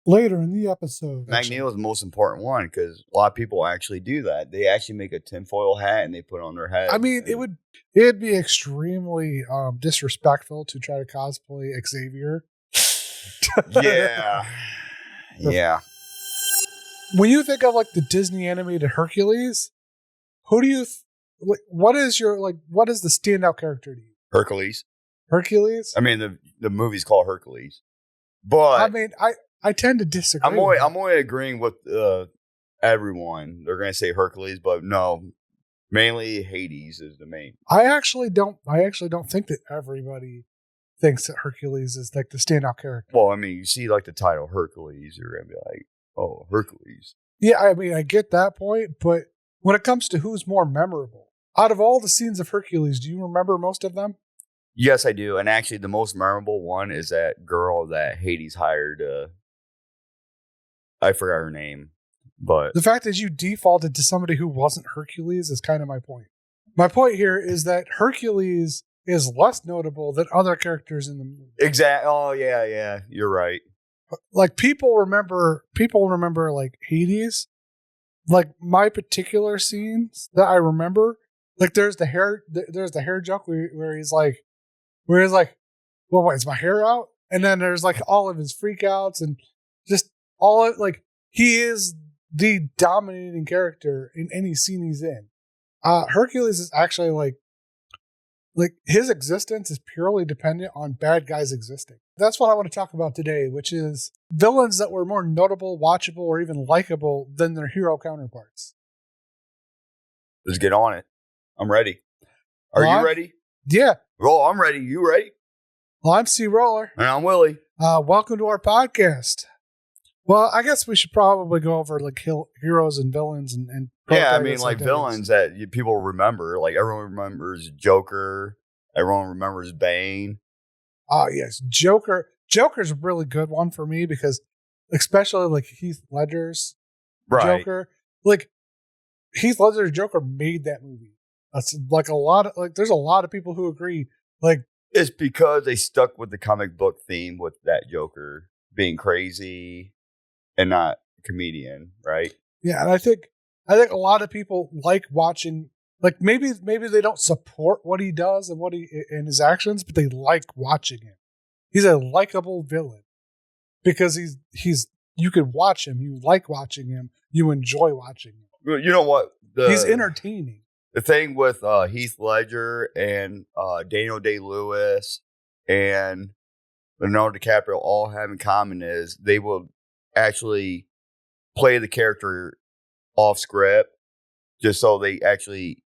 later in the episode. Magneto is the most important one because a lot of people actually do that. They actually make a tinfoil hat and they put it on their head. I mean, it'd be extremely disrespectful to try to cosplay Xavier. Yeah. Yeah. When you think of like the Disney animated Hercules, who do you what is the standout character to you? Hercules. Hercules? I mean, the movie's called Hercules. But I mean, I tend to disagree. I'm only agreeing with everyone. They're going to say Hercules, but no, mainly Hades is the main. I actually don't think that everybody thinks that Hercules is like the standout character. Well, I mean, you see like the title Hercules, you're going to be like, oh, Hercules. Yeah, I mean, I get that point, but when it comes to who's more memorable, out of all the scenes of Hercules, do you remember most of them? Yes, I do. And actually, the most memorable one is that girl that Hades hired. I forgot her name, but the fact that you defaulted to somebody who wasn't Hercules is kind of my point. My point here is that Hercules is less notable than other characters in the movie. Exactly. Oh, yeah. You're right. Like people remember like Hades. Like my particular scenes that I remember, like there's the hair joke where he's like, well, wait, is my hair out? And then there's like all of his freakouts and just all of, like, he is the dominating character in any scene he's in. Hercules is actually like his existence is purely dependent on bad guys existing. That's what I want to talk about today, which is villains that were more notable, watchable, or even likable than their hero counterparts. Let's get on it. I'm ready. Are you ready? Yeah. Oh, I'm ready. You ready? Well, I'm CRollur. And I'm Willy. Welcome to our podcast. Well, I guess we should probably go over like heroes and villains and yeah, I mean like villains that people remember. Like everyone remembers Joker. Everyone remembers Bane. Oh yes, Joker. Joker's a really good one for me because, especially like Heath Ledger's Joker. Like Heath Ledger's Joker made that movie. That's like there's a lot of people who agree. Like it's because they stuck with the comic book theme with that Joker being crazy and not a comedian, right? Yeah, and I think a lot of people like watching. Like maybe they don't support what he does and his actions, but they like watching him. He's a likable villain because he's you could watch him, you like watching him, you enjoy watching him. You know what? He's entertaining. The thing with Heath Ledger and Daniel Day-Lewis and Leonardo DiCaprio all have in common is they will actually play the character off script just so they actually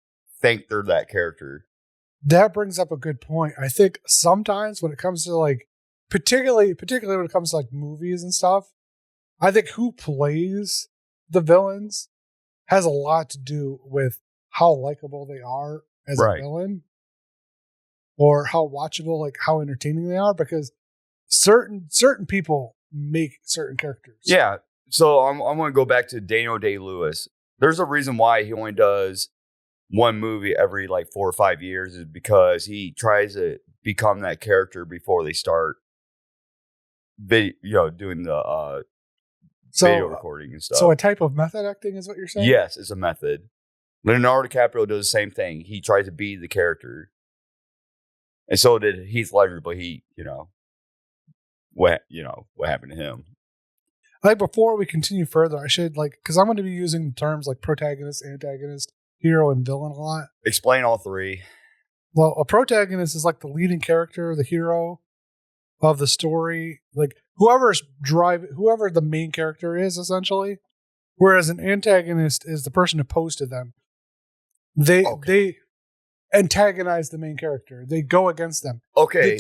think they're that character. That brings up a good point. I think sometimes when it comes to like, particularly when it comes to like movies and stuff, I think who plays the villains has a lot to do with how likable they are as a villain, or how watchable, like how entertaining they are. Because certain people make certain characters. Yeah. So I'm going to go back to Daniel Day-Lewis. There's a reason why he only does one movie every like 4 or 5 years is because he tries to become that character before they start doing the video recording and stuff. So a type of method acting is what you're saying? Yes, it's a method. Leonardo DiCaprio does the same thing. He tries to be the character. And so did Heath Ledger, but what happened to him? Like before we continue further, I should because I'm going to be using terms like protagonist, antagonist, hero, and villain a lot. Explain all three. Well, a protagonist is like the leading character, the hero of the story, like whoever the main character is, essentially. Whereas an antagonist is the person opposed to them. They antagonize the main character. They go against them. Okay.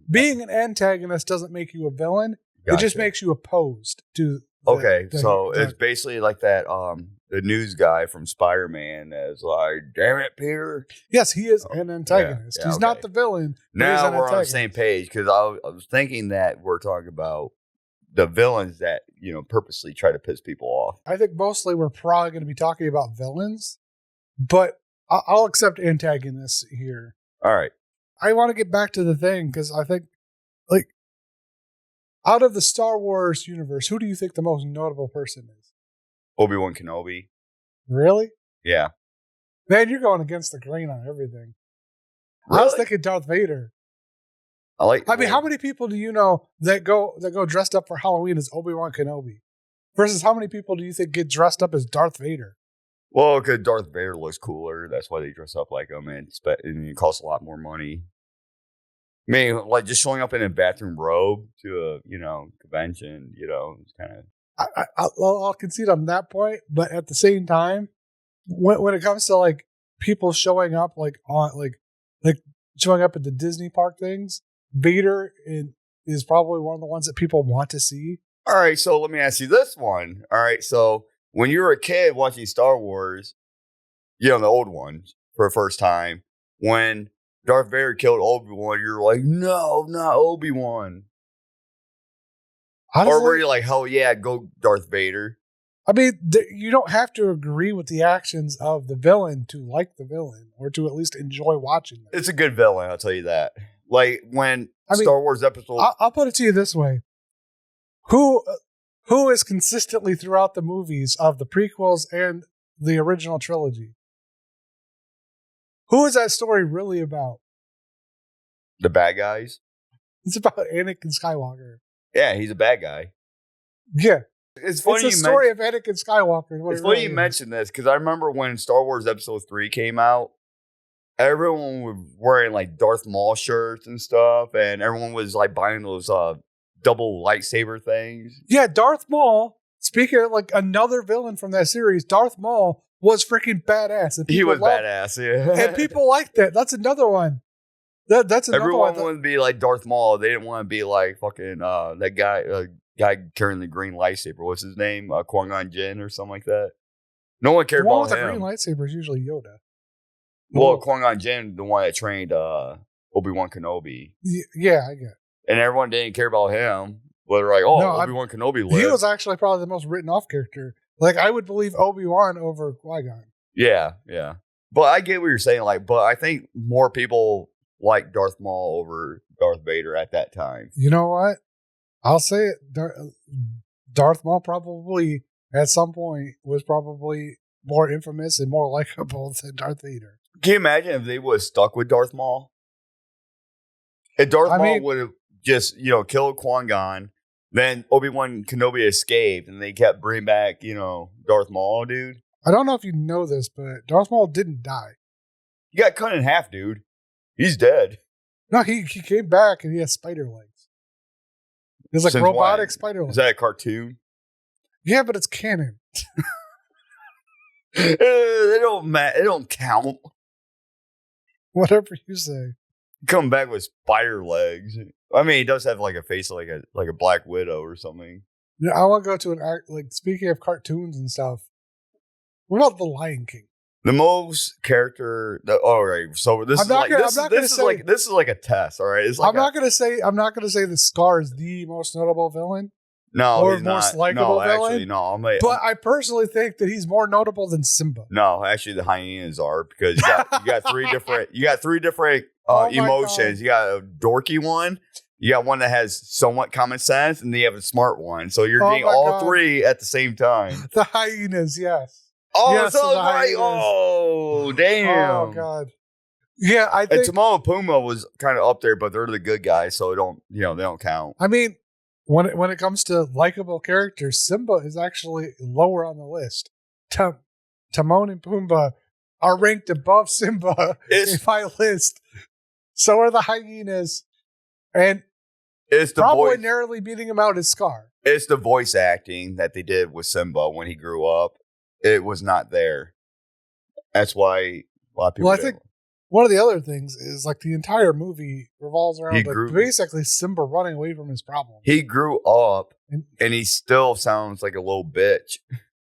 Being an antagonist doesn't make you a villain. Gotcha. It just makes you opposed to. It's basically like that. The news guy from Spider-Man is like, "Damn it, Peter." Yes, he is an antagonist. He's not the villain. Now we're on the same page because I was thinking that we're talking about the villains that purposely try to piss people off. I think mostly we're probably going to be talking about villains, but I'll accept antagonists here. All right. I want to get back to the thing because I think Out of the Star Wars universe, who do you think the most notable person is? Obi-Wan Kenobi. Really? Yeah. Man, you're going against the grain on everything. Really? I was thinking Darth Vader. I mean, how many people do you know that go dressed up for Halloween as Obi-Wan Kenobi? Versus how many people do you think get dressed up as Darth Vader? Well, because Darth Vader looks cooler. That's why they dress up like him, and it costs a lot more money. I mean, like just showing up in a bathroom robe to a convention, it's kind of. I'll concede on that point, but at the same time, when it comes to like people showing up like on like showing up at the Disney park things, Vader is probably one of the ones that people want to see. All right, so let me ask you this one. All right, so when you were a kid watching Star Wars, the old ones for the first time, when Darth Vader killed Obi-Wan, you're like, no, not Obi-Wan. Or were you like, hell yeah, go Darth Vader? I mean, you don't have to agree with the actions of the villain to like the villain or to at least enjoy watching them. It's a good villain, I'll tell you that. Like when Star Wars episode... I'll put it to you this way. Who is consistently throughout the movies of the prequels and the original trilogy? Who is that story really about? The bad guys? It's about Anakin Skywalker. Yeah, he's a bad guy. Yeah. It's funny it's a story of Anakin Skywalker. It's funny you mention this, because I remember when Star Wars Episode 3 came out, everyone was wearing like Darth Maul shirts and stuff, and everyone was like buying those double lightsaber things. Yeah, Darth Maul, speaking of like another villain from that series, Darth Maul was freaking badass. And he was badass, yeah. And people liked that. That's another one. That's another Everyone one. wanted to be like Darth Maul. They didn't want to be like fucking that guy carrying the green lightsaber. What's his name? Qui-Gon Jinn or something like that. No one cared about him. The green lightsaber is usually Yoda. Well, Qui-Gon Jinn, the one that trained Obi-Wan Kenobi. Yeah, I get. And everyone didn't care about him. But they're like, Obi-Wan Kenobi lived. He was actually probably the most written off character. Like, I would believe Obi-Wan over Qui-Gon. Yeah, yeah. But I get what you're saying. Like, but I think more people like Darth Maul over Darth Vader at that time. You know what? I'll say it. Darth Maul probably, at some point, was probably more infamous and more likable than Darth Vader. Can you imagine if they would have stuck with Darth Maul? If Darth Maul would have just, killed Qui-Gon, then Obi-Wan Kenobi escaped, and they kept bringing back, Darth Maul, dude. I don't know if you know this, but Darth Maul didn't die. He got cut in half, dude. He's dead. No, he came back, and he has spider legs. It's like robotic spider legs. Is that a cartoon? Yeah, but it's canon. They don't count. Whatever you say. Come back with spider legs. I mean, he does have like a face like a Black Widow or something. Yeah, I want to go to an speaking of cartoons and stuff. What about The Lion King? The most character. All right, so this is like a test. All right, I'm not gonna say that Scar is the most notable villain. No, or most likable villain. Actually, no. But I personally think that he's more notable than Simba. No, actually, the hyenas are, because you got three different emotions. You got a dorky one. You got one that has somewhat common sense, and then you have a smart one. So you're getting all three at the same time. The hyenas, yes. Oh, yes, so right. Oh, damn. Oh, God. Yeah, I think. And Timon and Pumbaa was kind of up there, but they're the good guys, so they don't count. I mean, when it comes to likable characters, Simba is actually lower on the list. Timon and Pumbaa are ranked above Simba in my list. So are the hyenas, and it's probably narrowly beating him out is Scar. It's the voice acting that they did with Simba when he grew up. It was not there. That's why a lot of people. Well, I think one of the other things is like the entire movie revolves around basically Simba running away from his problem. He grew up and he still sounds like a little bitch.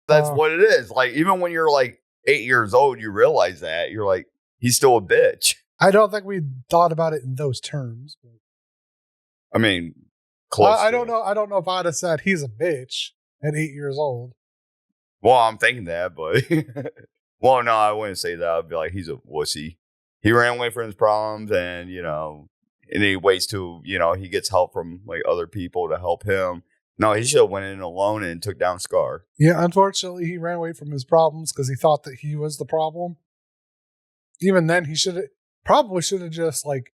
That's what it is. Like, even when you're like 8 years old, you realize that. You're like, he's still a bitch. I don't think we thought about it in those terms. But I mean, close. I don't know. I don't know if I'd have said he's a bitch at 8 years old. Well, I'm thinking that, but well, no, I wouldn't say that. I'd be like, he's a wussy. He ran away from his problems, and and he waits to, he gets help from like other people to help him. No, he should have went in alone and took down Scar. Yeah, unfortunately, he ran away from his problems because he thought that he was the problem. Even then, he should have just like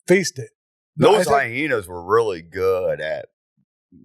faced it. Those hyenas were really good at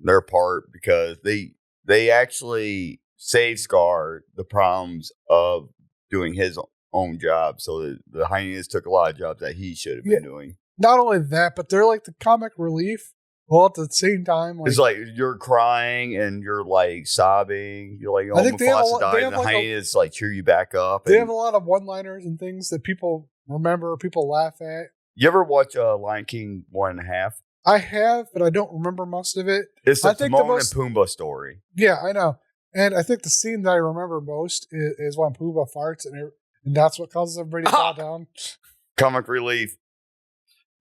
their part because they actually saved Scar the problems of doing his own job. So the hyenas took a lot of jobs that he should have been doing. Not only that, but they're like the comic relief. Well, at the same time, it's like you're crying and you're like sobbing. You're like, oh, Mufasa died, and the hyenas like cheer you back up. They have a lot of one-liners and things that people remember, people laugh at. You ever watch Lion King 1.5? I have, but I don't remember most of it. It's the Timon and Pumbaa story. Yeah, I know. And I think the scene that I remember most is when Pumbaa farts, and that's what causes everybody to fall down. Comic relief.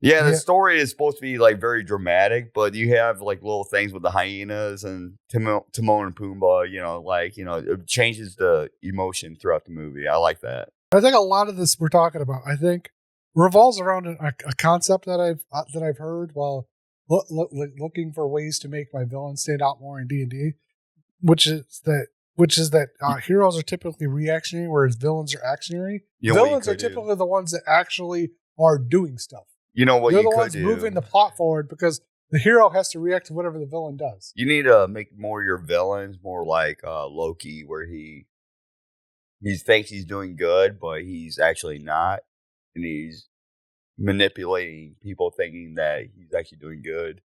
Yeah, the story is supposed to be like very dramatic, but you have like little things with the hyenas and Timon and Pumbaa. It changes the emotion throughout the movie. I like that. I think a lot of this we're talking about, revolves around a concept that I've heard while looking for ways to make my villains stand out more in D&D, which is that heroes are typically reactionary, whereas villains are actionary. Villains are typically the ones that actually are doing stuff. You know what? They're the ones moving the plot forward because the hero has to react to whatever the villain does. You need to make more of your villains more like Loki, where he thinks he's doing good, but he's actually not, and he's manipulating people thinking that he's actually doing good.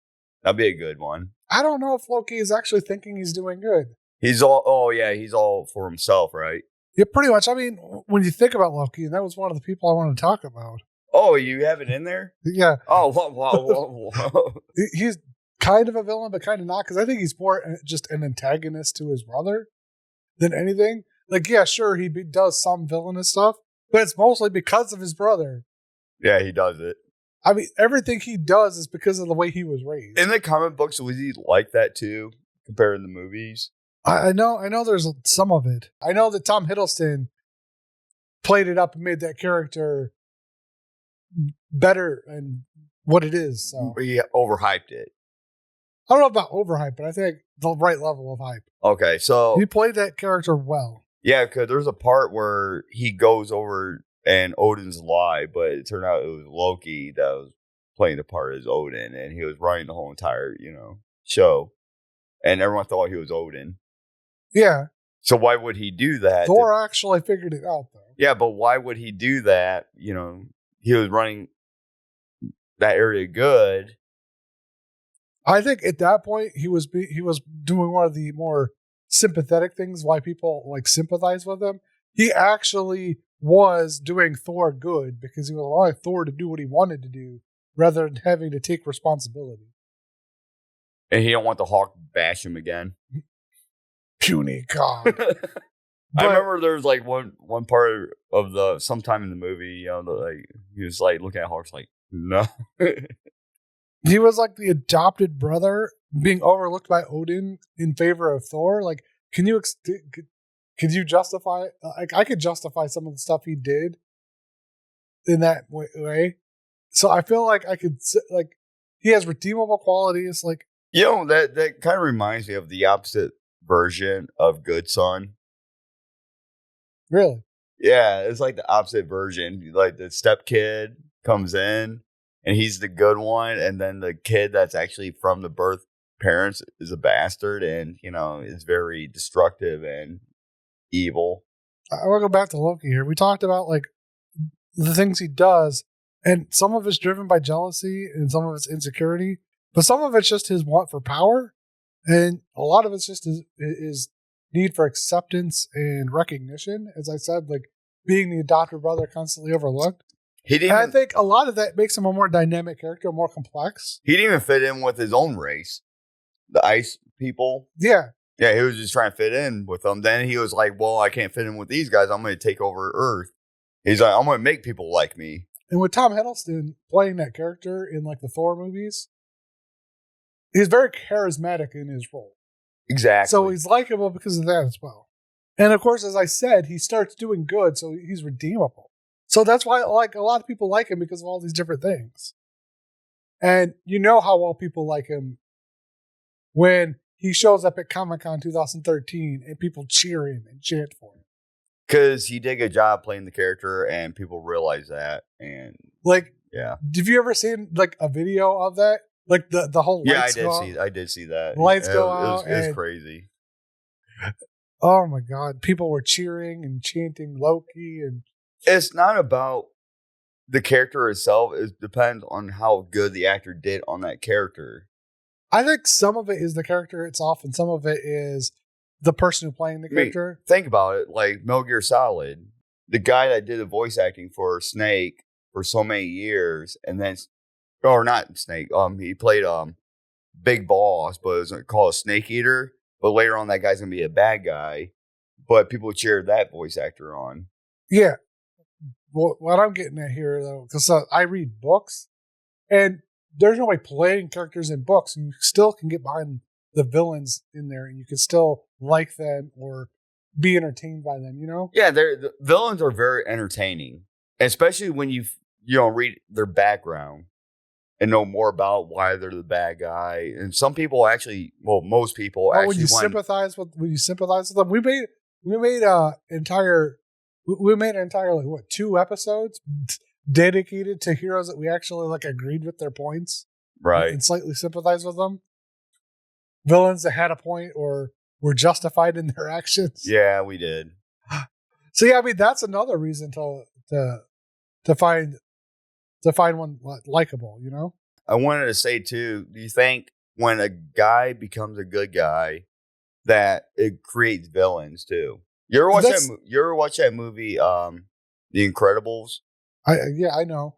That'd be a good one. I don't know if Loki is actually thinking he's doing good. He's all for himself, right? Yeah, pretty much. I mean, when you think about Loki, and that was one of the people I want to talk about. Oh, you have it in there? Yeah. Oh, whoa. He's kind of a villain, but kind of not, because I think he's more just an antagonist to his brother than anything. Like, yeah, sure, he does some villainous stuff, but it's mostly because of his brother. Yeah, he does it. I mean, everything he does is because of the way he was raised. In the comic books, was he like that too, compared to the movies? I know there's some of it. I know that Tom Hiddleston played it up and made that character better and what it is. So. He overhyped it. I don't know about overhype, but I think the right level of hype. Okay, so he played that character well. Yeah, because there's a part where he goes over and Odin's lie, but it turned out it was Loki that was playing the part as Odin, and he was running the whole entire, show, and everyone thought he was Odin. Yeah. So why would he do that? Thor actually figured it out, though. Yeah, but why would he do that? He was running that area good. I think at that point he was doing one of the more sympathetic things. Why people like sympathize with him. He actually was doing Thor good because he was allowing Thor to do what he wanted to do rather than having to take responsibility. And he don't want the Hawk to bash him again. Puny God. I remember there was like one part of sometime in the movie, he was like looking at Hawks like, no. He was like the adopted brother being overlooked by Odin in favor of Thor. Like, could you justify? Like, I could justify some of the stuff he did in that way. So I feel like I could like he has redeemable qualities. Like, that kind of reminds me of the opposite version of Good Son. Really? Yeah, it's like the opposite version. Like the step kid comes in and he's the good one, and then the kid that's actually from the birth parents is a bastard and, is very destructive and evil. I want to go back to Loki here. We talked about like the things he does, and some of it's driven by jealousy and some of it's insecurity, but some of it's just his want for power, and a lot of it's just his need for acceptance and recognition. As I said, like being the adopted brother constantly overlooked. I think a lot of that makes him a more dynamic character, more complex. He didn't even fit in with his own race, the ice people. Yeah. Yeah, he was just trying to fit in with them. Then he was like, well, I can't fit in with these guys. I'm going to take over Earth. He's like, I'm going to make people like me. And with Tom Hiddleston playing that character in like the Thor movies, he's very charismatic in his role. Exactly. So he's likable because of that as well. And of course, as I said, he starts doing good, so he's redeemable. So that's why like a lot of people like him because of all these different things. And you know how well people like him when he shows up at Comic-Con 2013 and people cheer him and chant for him. Because he did a good job playing the character, and people realize that. And like, yeah, have you ever seen like a video of that? Like the whole lights I did see that. Lights go out. It was crazy. Oh my God! People were cheering and chanting Loki, and it's not about the character itself. It depends on how good the actor did on that character. I think some of it is the character itself, and some of it is the person who playing the character. Think about it, like Metal Gear Solid, the guy that did the voice acting for Snake for so many years, and then, or not Snake, he played Big Boss, but it was called Snake Eater. But later on, that guy's gonna be a bad guy. But people cheered that voice actor on. Yeah. Well, what I'm getting at here, though, because I read books, and there's no way playing characters in books, and you still can get behind the villains in there, and you can still like them or be entertained by them. You know? Yeah, the villains are very entertaining, especially when you read their background and know more about why they're the bad guy. And some people actually, well, most people actually. When you sympathize with them, we made an entire like what 2 episodes dedicated to heroes that we actually like agreed with their points, right, and slightly sympathized with them. Villains that had a point or were justified in their actions. Yeah, we did. So yeah, I mean that's another reason to find one likable. You know, I wanted to say too. Do you think when a guy becomes a good guy, that it creates villains too? You ever watch that movie, The Incredibles? I know.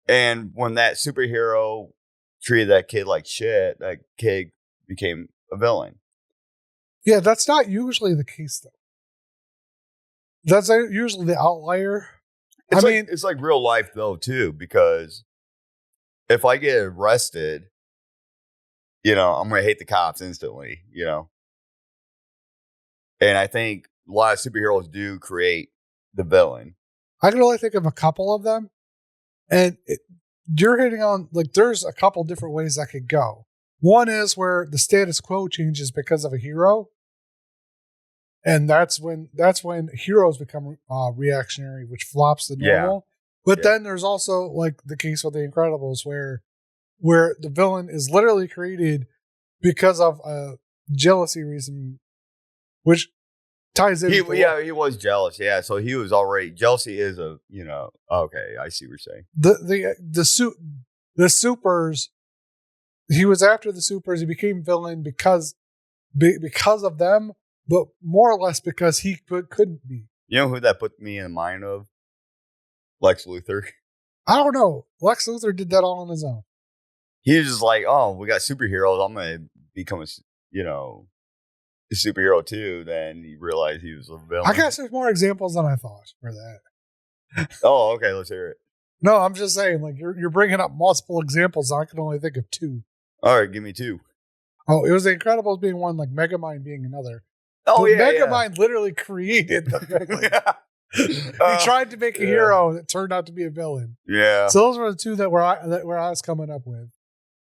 And when that superhero treated that kid like shit, that kid became a villain. Yeah, that's not usually the case though. That's usually the outlier. It's like real life though too, because if I get arrested, I'm gonna hate the cops instantly, And I think a lot of superheroes do create the villain. I can only think of a couple of them, and you're hitting on like there's a couple different ways that could go. One is where the status quo changes because of a hero, and that's when heroes become reactionary, which flops the normal. But then there's also like the case with the Incredibles, where the villain is literally created because of a jealousy reason, which ties in. He was jealous. Yeah, so he was already jealousy is a okay. I see what you're saying. The supers. He was after the supers. He became villain because of them, but more or less because he couldn't be. You know who that put me in mind of? Lex Luthor. I don't know. Lex Luthor did that all on his own. He was just like, oh, we got superheroes. I'm gonna become a superhero too. Then he realized he was a villain. I guess there's more examples than I thought for that. Oh, okay. Let's hear it. No, I'm just saying, like you're bringing up multiple examples. I can only think of 2. All right, give me 2. Oh, it was the Incredibles being one, like Megamind being another. Oh, but yeah. Megamind literally created the villain. He tried to make a hero that turned out to be a villain. Yeah. So those were the 2 that where I was coming up with.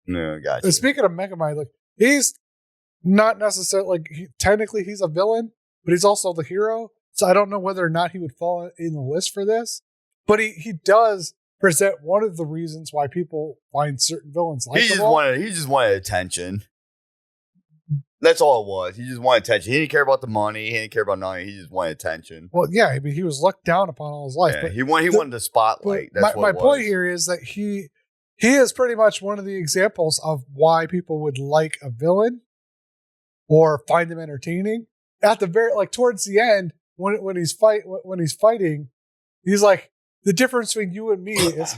No, gotcha. And speaking of Megamind, like he's not necessarily technically he's a villain, but he's also the hero. So I don't know whether or not he would fall in the list for this, but he does present one of the reasons why people find certain villains likable. He just wanted attention. That's all it was. He just wanted attention. He didn't care about the money. He didn't care about nothing. He just wanted attention. Well, yeah, I mean, he was looked down upon all his life. Yeah, but he wanted the spotlight. That's my point here is that he is pretty much one of the examples of why people would like a villain or find them entertaining. At the very towards the end, when he's fighting, he's like, the difference between you and me is.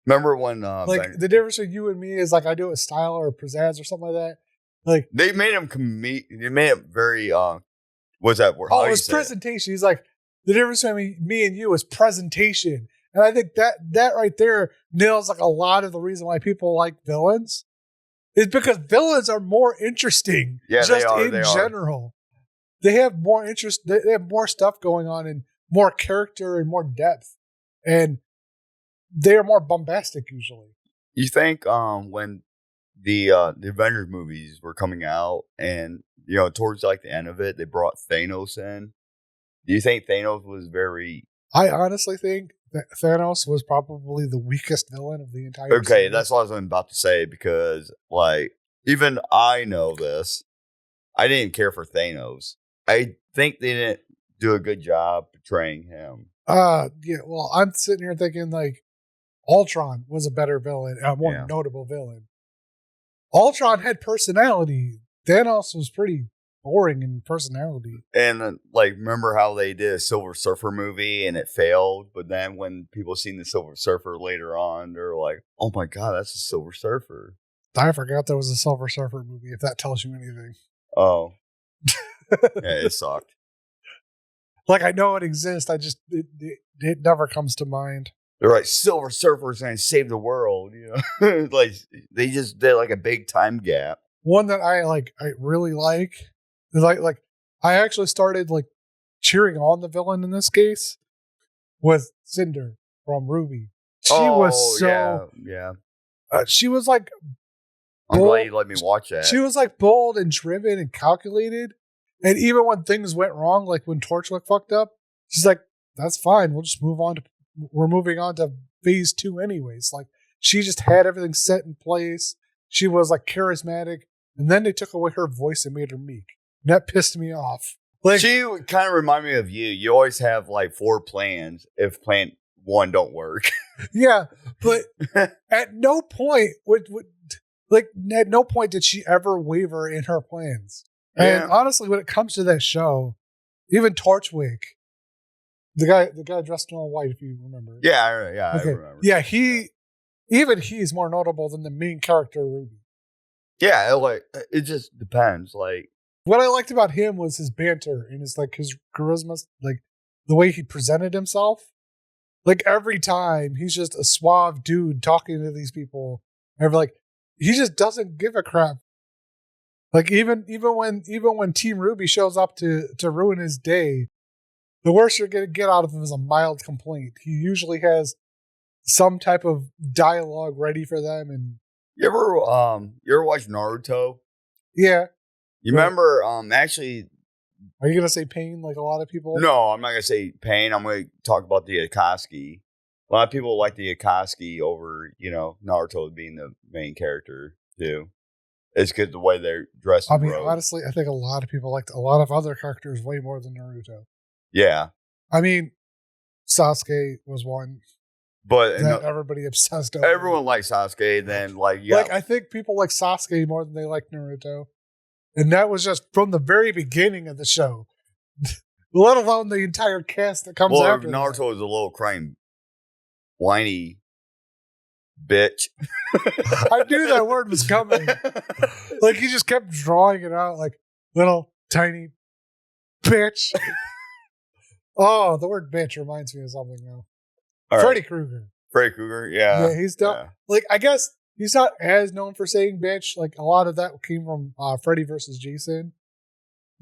Remember when the difference between you and me is like I do it with style or pizzazz or something like that. Like they made him they made him very what's that word? Oh, it's presentation. He's like, the difference between me and you is presentation. And I think that right there nails like a lot of the reason why people like villains. Is because villains are more interesting. Yeah, just in general. They have more interest. They have more stuff going on and more character and more depth. And they are more bombastic usually. You think when the Avengers movies were coming out, and towards like the end of it, they brought Thanos in. Do you think Thanos was very? I honestly think that Thanos was probably the weakest villain of the entire. Okay, series. that's what I was about to say because like even I know this. I didn't care for Thanos. I think they didn't do a good job portraying him. Yeah. Well, I'm sitting here thinking like Ultron was a better villain, a more notable villain. Ultron had personality. Thanos was pretty boring in personality. And like, remember how they did a Silver Surfer movie and it failed? But then when people seen the Silver Surfer later on, they're like, "Oh my god, that's a Silver Surfer." I forgot there was a Silver Surfer movie. If that tells you anything. Oh, yeah, it sucked. Like I know it exists. I just it never comes to mind. They're like Silver Surfers and save the world. Like they just did like a big time gap. One that I really like is like I actually started like cheering on the villain in this case was Cinder from RWBY. She was so yeah. She was like. I'm glad you let me watch that. She was like bold and driven and calculated. And even when things went wrong, like when Torchwick fucked up, she's like, that's fine. We'll just we're moving on to phase 2 anyways. Like she just had everything set in place. She was like charismatic. And then they took away her voice and made her meek. And that pissed me off. Like she kind of reminded me of you. You always have like 4 plans if plan 1 don't work. Yeah. But at no point at no point did she ever waver in her plans. Yeah. And honestly, when it comes to that show, even Torchwick, the guy dressed in all white, if you remember. Yeah, I remember. Yeah, he's more notable than the main character, Ruby. Yeah, it just depends. Like what I liked about him was his banter and his charisma, like the way he presented himself. Like every time he's just a suave dude talking to these people. And like he just doesn't give a crap. Like even when Team RWBY shows up to ruin his day, the worst you're gonna get out of him is a mild complaint. He usually has some type of dialogue ready for them. And you ever watch Naruto? Yeah. You remember actually? Are you gonna say Pain like a lot of people? No, I'm not gonna say Pain. I'm gonna talk about the Akatsuki. A lot of people like the Akatsuki over, Naruto being the main character too. It's because the way they're dressed. I mean, honestly, I think a lot of people liked a lot of other characters way more than Naruto. Yeah. I mean, Sasuke was one. But that everybody obsessed over. Everyone likes Sasuke. Then I think people like Sasuke more than they like Naruto. And that was just from the very beginning of the show. Let alone the entire cast that comes after. Naruto is a little crying, whiny bitch. I knew that word was coming. Like he just kept drawing it out like little tiny bitch. Oh, the word bitch reminds me of something now. Freddy Krueger. Freddy Krueger, yeah. Yeah, he's done. Yeah. Like I guess he's not as known for saying bitch. Like a lot of that came from Freddy versus Jason.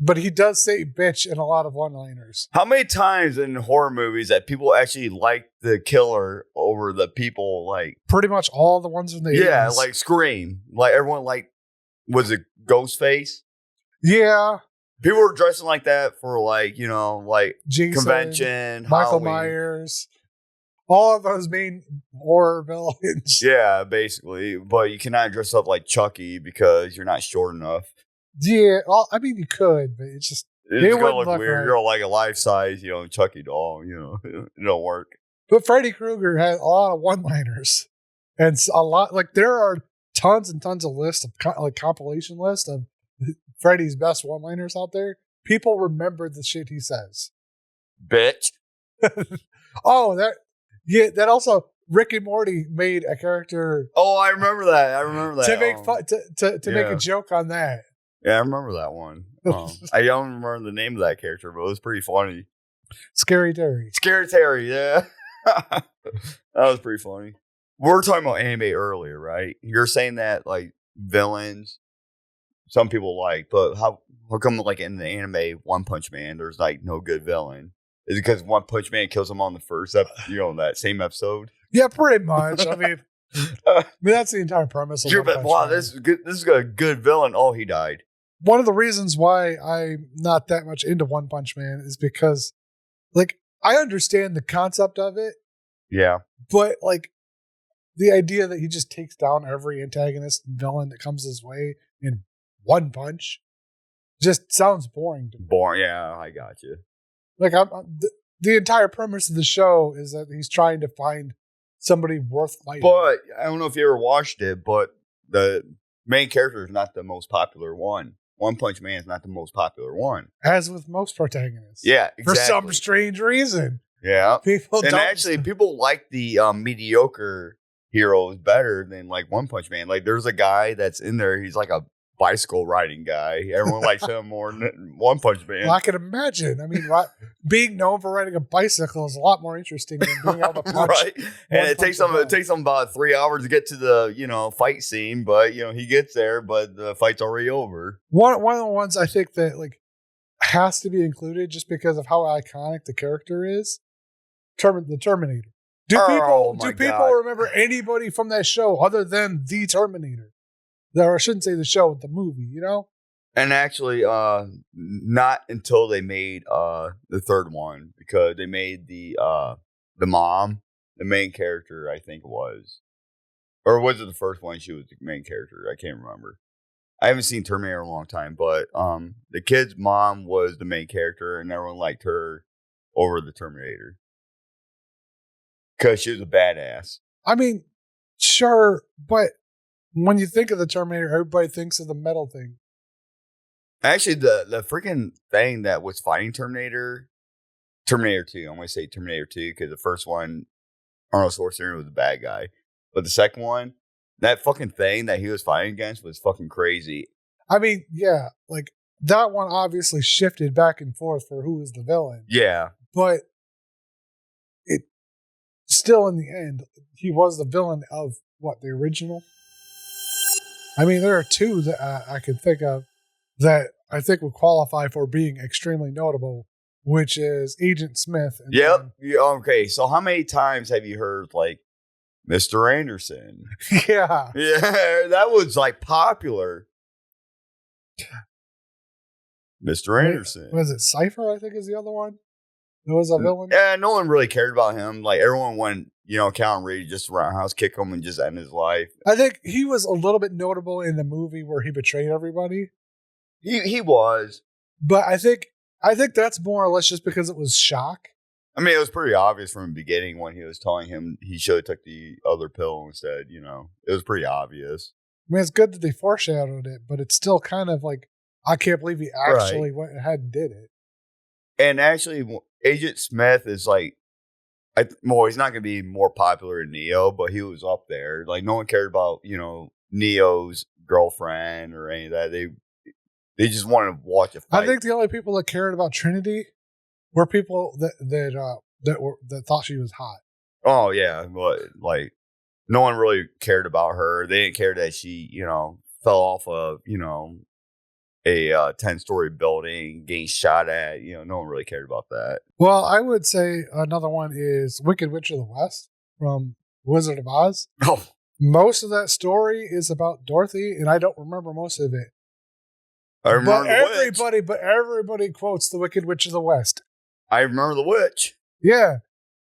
But he does say bitch in a lot of one-liners. How many times in horror movies that people actually like the killer over the people? Like pretty much all the ones in the 80s. Like Scream. Like everyone was it Ghostface? Yeah. People were dressing like that for Jason, convention, Michael Halloween. Myers. All of those main horror villains. Yeah, basically. But you cannot dress up like Chucky because you're not short enough. Yeah, I mean you could, but it's gonna look weird. Right. You're like a life size, Chucky doll. It don't work. But Freddy Krueger had a lot of one-liners, and a lot there are tons and tons of lists of compilation lists of Freddy's best one-liners out there. People remember the shit he says. Bitch. Oh, that also Rick and Morty made a character. Oh, I remember that. To make fun to make a joke on that. Yeah, I remember that one. I don't remember the name of that character, but it was pretty funny. Scary Terry. Scary Terry, yeah. That was pretty funny. We were talking about anime earlier, right? You're saying that villains, some people but how come in the anime One Punch Man, there's no good villain? Is it because One Punch Man kills him on the first that same episode? Yeah, pretty much. I mean, I mean, that's the entire premise of wow, this is good. This is a good villain. Oh, he died. One of the reasons why I'm not that much into One Punch Man is because, like, I understand the concept of it. Yeah. But, like, the idea that he just takes down every antagonist and villain that comes his way in one punch just sounds boring to me. Boring, yeah, I got you. Like, the entire premise of the show is that he's trying to find somebody worth fighting. But I don't know if you ever watched it, but the main character is not the most popular one. One Punch Man is not the most popular one. As with most protagonists. Yeah, exactly. For some strange reason. Yeah. People like the mediocre heroes better than like One Punch Man. Like there's a guy that's in there, he's like a bicycle riding guy. Everyone likes him more than One Punch Man. Well, I can imagine. I mean, being known for riding a bicycle is a lot more interesting than being able to punch. Right. And it takes him about 3 hours to get to the, fight scene, but he gets there, but the fight's already over. One of the ones I think that like has to be included just because of how iconic the character is, the Terminator. Do people remember anybody from that show other than the Terminator? Or I shouldn't say the show, the movie, And actually, not until they made the third one, because they made the mom, the main character, I think it was. Or was it the first one? She was the main character. I can't remember. I haven't seen Terminator in a long time, but the kid's mom was the main character, and everyone liked her over the Terminator. Because she was a badass. I mean, sure, but when you think of the Terminator, everybody thinks of the metal thing. Actually, the freaking thing that was fighting Terminator 2, I'm going to say Terminator 2, because the first one, Arnold Schwarzenegger was the bad guy. But the second one, that fucking thing that he was fighting against was fucking crazy. I mean, yeah, like, that one obviously shifted back and forth for who was the villain. Yeah. But it still, in the end, he was the villain of, the original? I mean, there are two that I can think of that I think would qualify for being extremely notable, which is Agent Smith. And yep. Okay, so how many times have you heard, like, Mr. Anderson? Yeah. Yeah, that was, like, popular. Mr. Anderson. Was it Cypher, I think, is the other one? There was a villain? Yeah, no one really cared about him. Like, everyone went, Count Reed just roundhouse kick him and just end his life. I think he was a little bit notable in the movie where he betrayed everybody. He was. But I think that's more or less just because it was shock. I mean, it was pretty obvious from the beginning when he was telling him he should have took the other pill instead, It was pretty obvious. I mean, it's good that they foreshadowed it, but it's still kind of like, I can't believe he actually went ahead and did it. And actually, Agent Smith is like, he's not going to be more popular than Neo, but he was up there. Like, no one cared about, Neo's girlfriend or any of that. They just wanted to watch a fight. I think the only people that cared about Trinity were people that thought she was hot. Oh yeah, but like no one really cared about her. They didn't care that she, fell off of, a 10-story building, getting shot at. No one really cared about that. Well, I would say another one is Wicked Witch of the West from Wizard of Oz. Oh, most of that story is about Dorothy, and I don't remember most of it. I remember but everybody quotes the Wicked Witch of the West. I remember the witch. Yeah,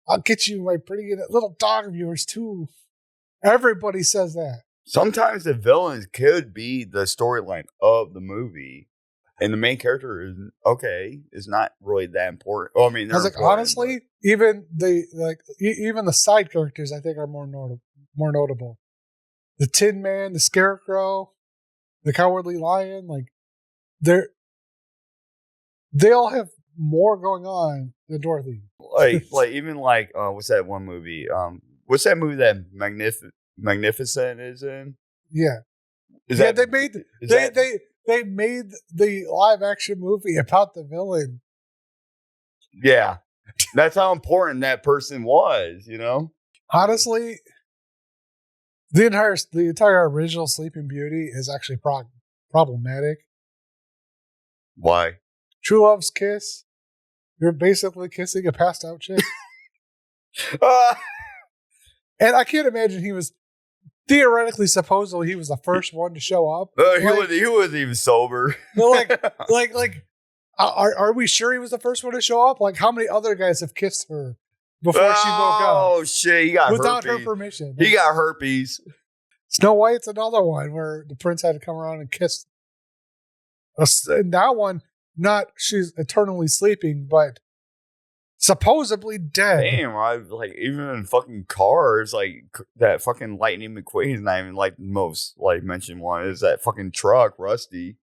I'll get you, my pretty little dog of yours too. Everybody says that. Sometimes the villains could be the storyline of the movie, and the main character is not really that important. Well, I mean, I was like, honestly, even the side characters, I think, are more notable. The Tin Man, the Scarecrow, the Cowardly Lion, like they all have more going on than Dorothy. Like even like what's that one movie? What's that movie that Magnificent is in? Yeah. They made the live action movie about the villain. Yeah. That's how important that person was, Honestly, the entire original Sleeping Beauty is actually problematic. Why? True Love's Kiss. You're basically kissing a passed out chick. And I can't imagine he was theoretically, supposedly, he was the first one to show up. He wasn't even sober. Like, are we sure he was the first one to show up? Like, how many other guys have kissed her before she woke up? Oh shit, he got without herpes. her permission. He got herpes. Snow White's another one where the prince had to come around and kiss. And that one, not she's eternally sleeping, but supposedly dead. Damn, like even in fucking cars, like that fucking Lightning McQueen is not even like the most like mentioned one. Is that fucking truck Rusty?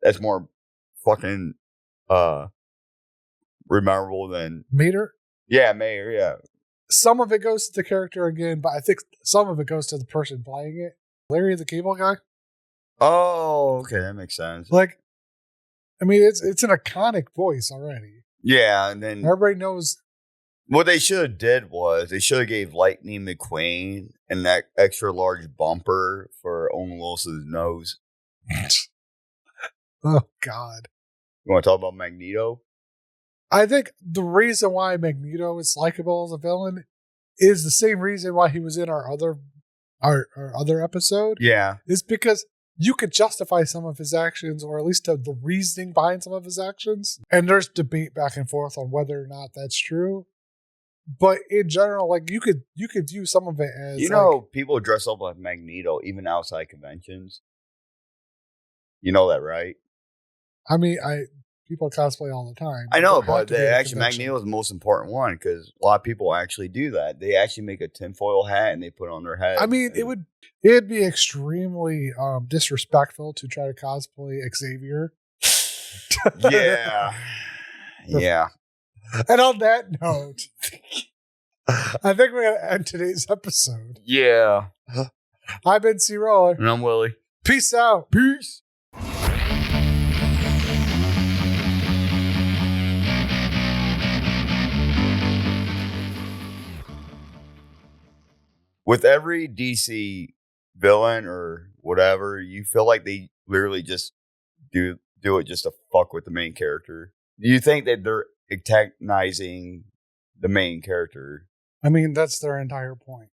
That's more fucking memorable than Mater. Yeah, Mayor. Yeah. Some of it goes to the character again, but I think some of it goes to the person playing it. Larry the Cable Guy. Oh, okay, that makes sense. Like, I mean, it's an iconic voice already. Yeah, and then everybody knows. What they should have did was they should have gave Lightning McQueen and that extra large bumper for Owen Wilson's nose. Oh God! You want to talk about Magneto? I think the reason why Magneto is likable as a villain is the same reason why he was in our other episode. Yeah, is because you could justify some of his actions, or at least the reasoning behind some of his actions. And there's debate back and forth on whether or not that's true. But in general, like you could view some of it as people dress up like Magneto even outside conventions. You know that, right? I mean, people cosplay all the time. I know, but actually Magneto is the most important one because a lot of people actually do that. They actually make a tinfoil hat and they put it on their head. I mean, it'd be extremely disrespectful to try to cosplay Xavier. Yeah. Yeah. And on that note, I think we're going to end today's episode. Yeah. I've been CRollur. And I'm Willy. Peace out. Peace. With every DC villain or whatever, you feel like they literally just do it just to fuck with the main character. Do you think that they're antagonizing the main character? I mean, that's their entire point.